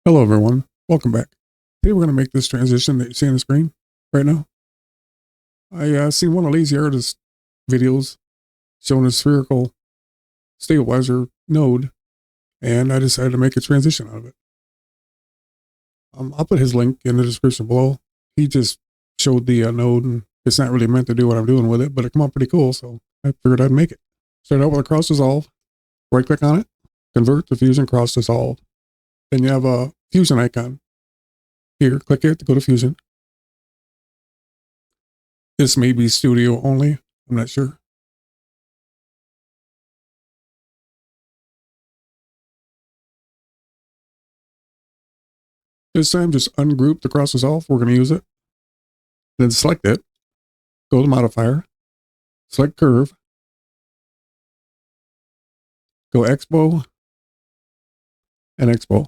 Hello everyone, welcome back. Today we're going to make this transition that you see on the screen right now. I seen one of Lazy Artist videos showing a spherical stabilizer node, and I decided to make a transition out of it. I'll put his link in the description below. He just showed the node, and it's not really meant to do what I'm doing with it, but it came out pretty cool, so I figured I'd make it. Start out with a cross dissolve, right click on it, convert to fusion cross dissolve. Then you have a fusion icon. Here, click it to go to fusion. This may be studio only, I'm not sure. This time, just ungroup the cross dissolve. We're going to use it. Then select it. Go to modifier. Select curve. Go expo and expo.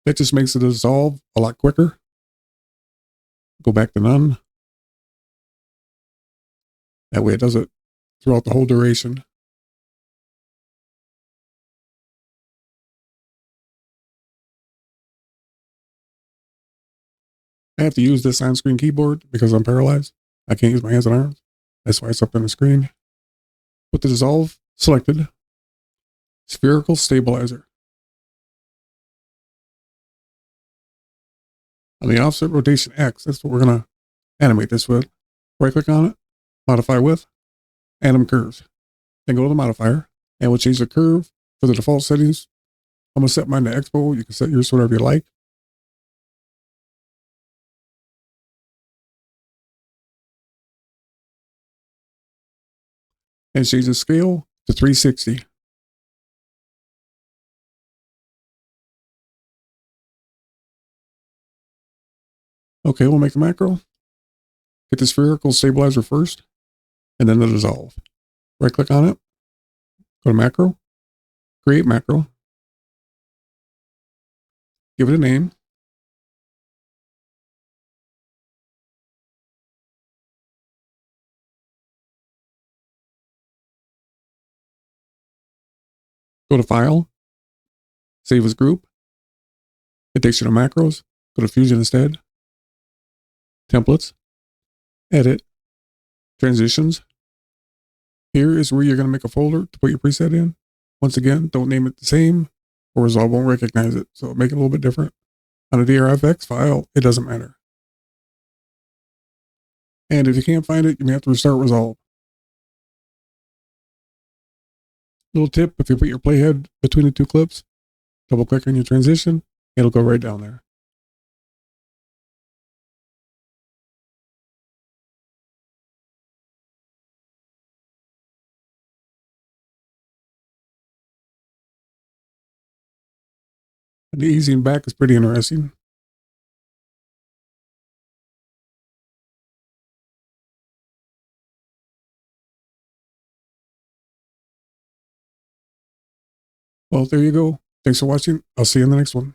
That just makes the dissolve a lot quicker. Go back to none. That way it does it throughout the whole duration. I have to use this on-screen keyboard because I'm paralyzed. I can't use my hands and arms. That's why it's up on the screen. Put the dissolve selected. Spherical stabilizer. On the offset rotation X, that's what we're going to animate this with. Right click on it, modify with, anim curves. Then go to the modifier, and we'll change the curve for the default settings. I'm going to set mine to expo. You can set yours to whatever you like. And change the scale to 360. Okay, we'll make the macro. Get the spherical stabilizer first, and then the dissolve. Right click on it, go to macro, create macro, give it a name. Go to file, save as group. It takes you to macros. Go to fusion instead. Templates, edit, transitions. Here is where you're going to make a folder to put your preset in. Once again, don't name it the same or Resolve won't recognize it. So make it a little bit different. On a DRFX file, it doesn't matter. And if you can't find it, you may have to restart Resolve. Little tip, if you put your playhead between the two clips, double click on your transition, it'll go right down there. And the easing back is pretty interesting. Well, there you go. Thanks for watching. I'll see you in the next one.